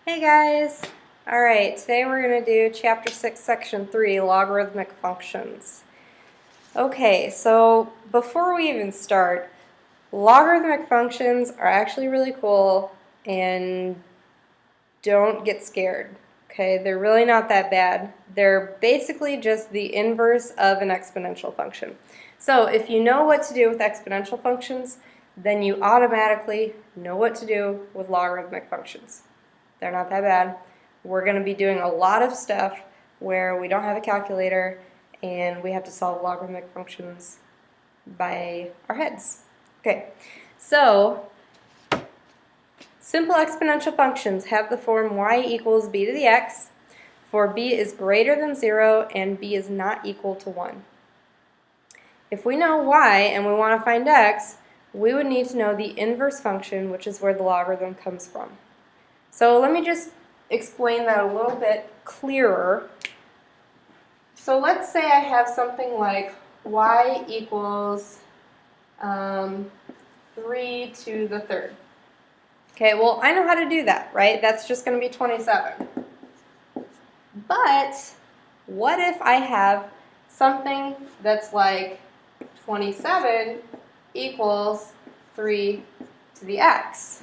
Hey guys! Alright, today we're going to do Chapter 6, Section 3, Logarithmic Functions. Okay, so before we even start, logarithmic functions are actually really cool and don't get scared. Okay, they're really not that bad. They're basically just the inverse of an exponential function. So if you know what to do with exponential functions, then you automatically know what to do with logarithmic functions. They're not that bad. We're going to be doing a lot of stuff where we don't have a calculator and we have to solve logarithmic functions by our heads. Okay, so simple exponential functions have the form y equals b to the x, for b is greater than 0 and b is not equal to 1. If we know y and we want to find x, we would need to know the inverse function, which is where the logarithm comes from. So let me just explain that a little bit clearer. So let's say I have something like y equals 3 to the third. Okay, well, I know how to do that, right? That's just going to be 27. But what if I have something that's like 27 equals 3 to the x?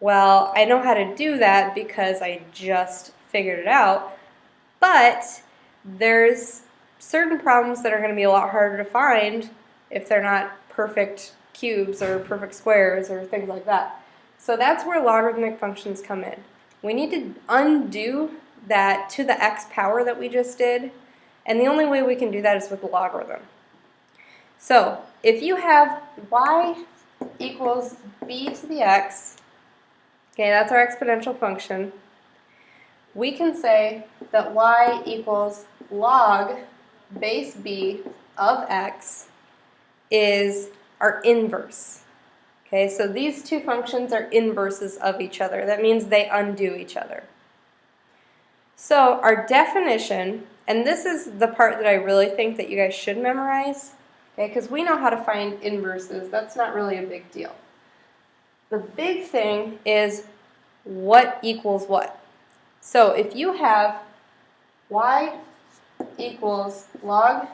Well, I know how to do that because I just figured it out, but there's certain problems that are going to be a lot harder to find if they're not perfect cubes or perfect squares or things like that. So that's where logarithmic functions come in. We need to undo that to the x power that we just did, and the only way we can do that is with the logarithm. So if you have y equals b to the x, okay, that's our exponential function, we can say that y equals log base b of x is our inverse. Okay, so these two functions are inverses of each other. That means they undo each other. So our definition, and this is the part that I really think that you guys should memorize, okay, because we know how to find inverses. That's not really a big deal. The big thing is what equals what. So if you have y equals log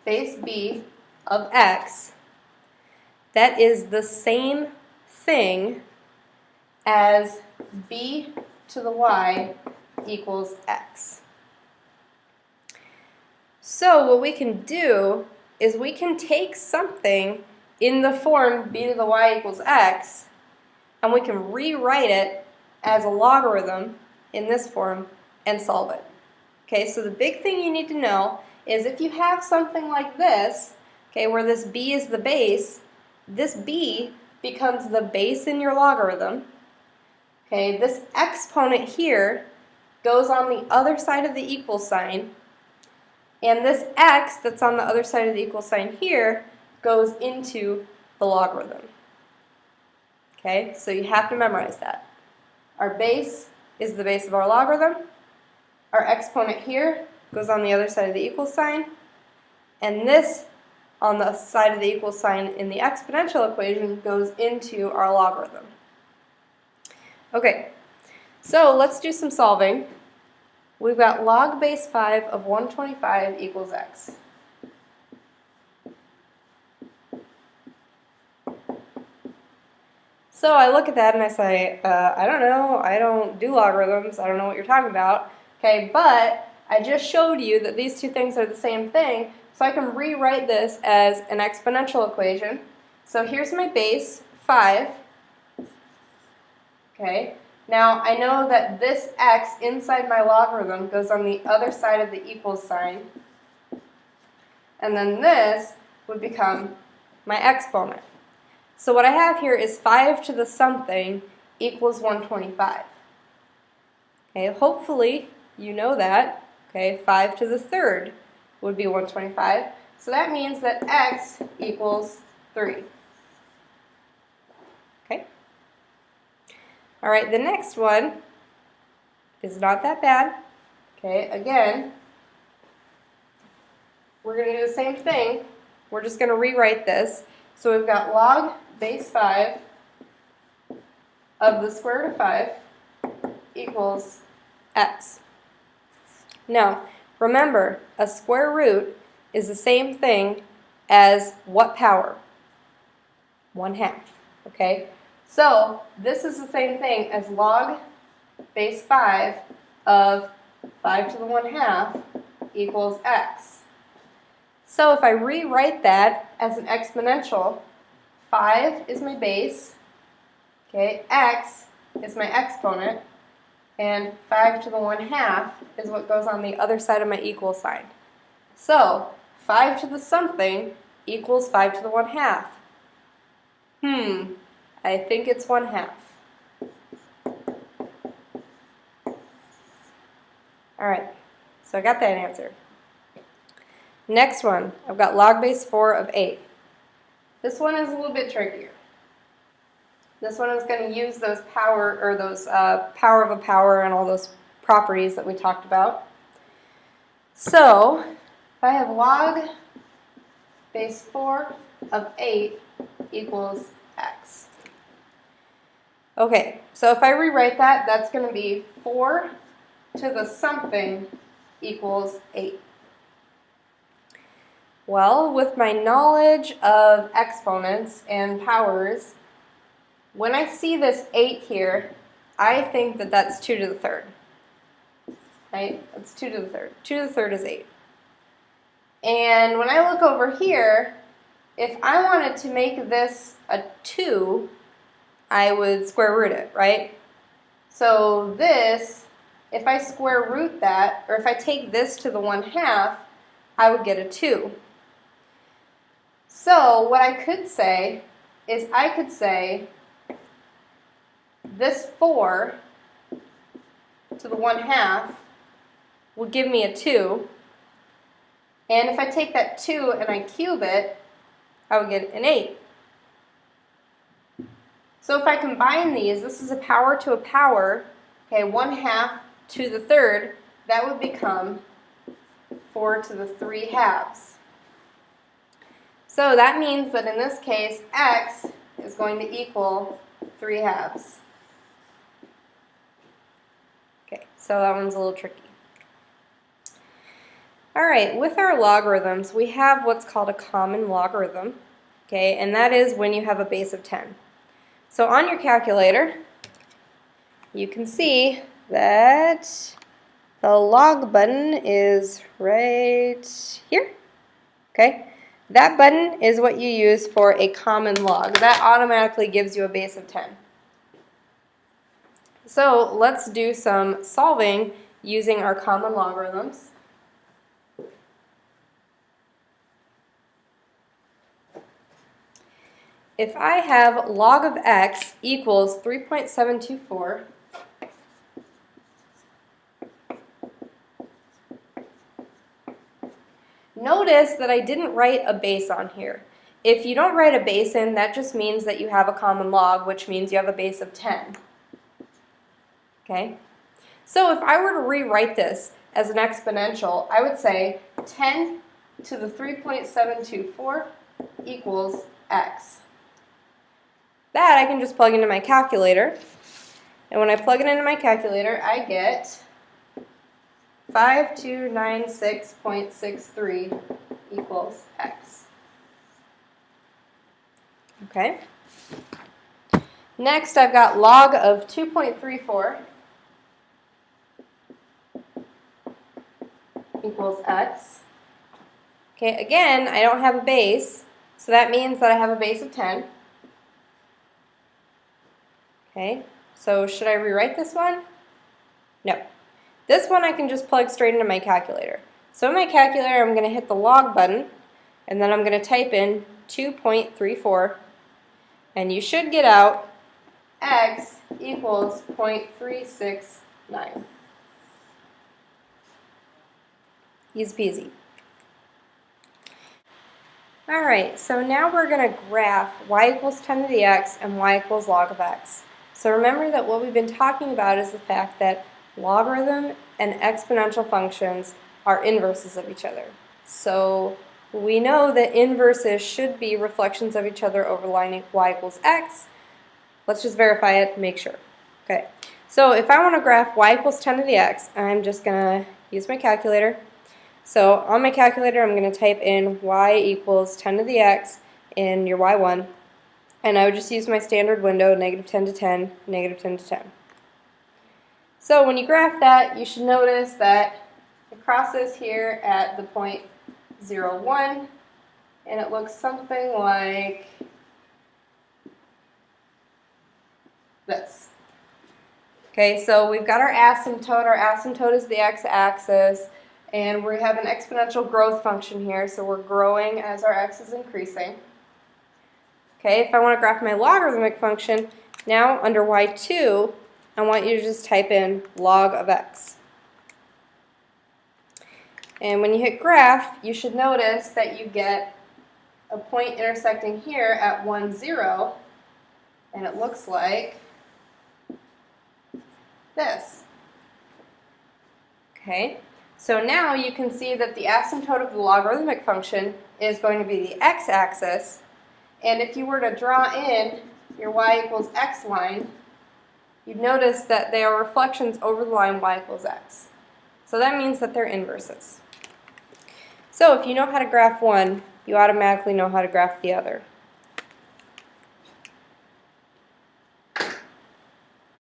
base b of x, that is the same thing as b to the y equals x. So what we can do is we can take something in the form b to the y equals x, and we can rewrite it as a logarithm in this form and solve it. Okay, so the big thing you need to know is if you have something like this, okay, where this b is the base, this b becomes the base in your logarithm. Okay, this exponent here goes on the other side of the equal sign, and this x that's on the other side of the equal sign here goes into the logarithm. Okay, so you have to memorize that. Our base is the base of our logarithm. Our exponent here goes on the other side of the equal sign, and this on the side of the equal sign in the exponential equation goes into our logarithm. Okay, so let's do some solving. We've got log base 5 of 125 equals x. So I look at that and I say, I don't know, I don't do logarithms, I don't know what you're talking about. Okay, but I just showed you that these two things are the same thing, so I can rewrite this as an exponential equation. So here's my base, 5. Okay, now I know that this x inside my logarithm goes on the other side of the equal sign, and then this would become my exponent. So what I have here is 5 to the something equals 125. Okay, hopefully you know that. Okay, 5 to the third would be 125. So that means that x equals 3. Okay? All right, the next one is not that bad. Okay, again, we're going to do the same thing. We're just going to rewrite this. So we've got log base 5 of the square root of 5 equals x. Now, remember, a square root is the same thing as what power? 1/2, okay? So this is the same thing as log base 5 of 5 to the 1/2 equals x. So if I rewrite that as an exponential, 5 is my base, okay, x is my exponent, and 5 to the 1/2 is what goes on the other side of my equal sign. So 5 to the something equals 5 to the 1/2. I think it's 1/2. Alright, so I got that answer. Next one, I've got log base 4 of 8. This one is a little bit trickier. This one is going to use those power, or those power of a power and all those properties that we talked about. So, if I have log base 4 of 8 equals x. Okay, so if I rewrite that, that's going to be 4 to the something equals 8. Well, with my knowledge of exponents and powers, when I see this 8 here, I think that that's 2 to the third. Right? That's 2 to the third. 2 to the third is 8. And when I look over here, if I wanted to make this a 2, I would square root it, right? So this, if I square root that, or if I take this to the 1/2, I would get a 2. So what I could say is I could say this 4 to the 1/2 will give me a 2. And if I take that 2 and I cube it, I would get an 8. So if I combine these, this is a power to a power, okay, 1/2 to the third, that would become 4 to the 3/2. So that means that in this case, x is going to equal 3/2. Okay, so that one's a little tricky. All right, with our logarithms, we have what's called a common logarithm, okay, and that is when you have a base of 10. So on your calculator, you can see that the log button is right here, okay? That button is what you use for a common log. That automatically gives you a base of 10. So let's do some solving using our common logarithms. If I have log of x equals 3.724, notice that I didn't write a base on here. If you don't write a base in, that just means that you have a common log, which means you have a base of 10. Okay? So if I were to rewrite this as an exponential, I would say 10 to the 3.724 equals x. That I can just plug into my calculator. And when I plug it into my calculator, I get 5296.63 equals x. Okay. Next, I've got log of 2.34 equals x. Okay, again, I don't have a base, so that means that I have a base of 10. Okay, so should I rewrite this one? No. This one I can just plug straight into my calculator. So in my calculator, I'm going to hit the log button, and then I'm going to type in 2.34, and you should get out x equals 0.369. Easy peasy. Alright, so now we're going to graph y equals 10 to the x and y equals log of x. So remember that what we've been talking about is the fact that logarithm and exponential functions are inverses of each other. So we know that inverses should be reflections of each other over line y equals x. Let's just verify it and make sure. Okay, So if I want to graph y equals 10 to the x, I'm just going to use my calculator. So on my calculator, I'm going to type in y equals 10 to the x in your y1. And I would just use my standard window, negative 10 to 10, negative 10 to 10. So when you graph that, you should notice that it crosses here at the point 0, 1, and it looks something like this. Okay, so we've got our asymptote. Our asymptote is the x-axis, and we have an exponential growth function here, so we're growing as our x is increasing. Okay, if I want to graph my logarithmic function, now under y2, I want you to just type in log of x. And when you hit graph, you should notice that you get a point intersecting here at 1, 0, and it looks like this. Okay, so now you can see that the asymptote of the logarithmic function is going to be the x-axis, and if you were to draw in your y equals x line, you'd notice that they are reflections over the line y equals x. So that means that they're inverses. So if you know how to graph one, you automatically know how to graph the other.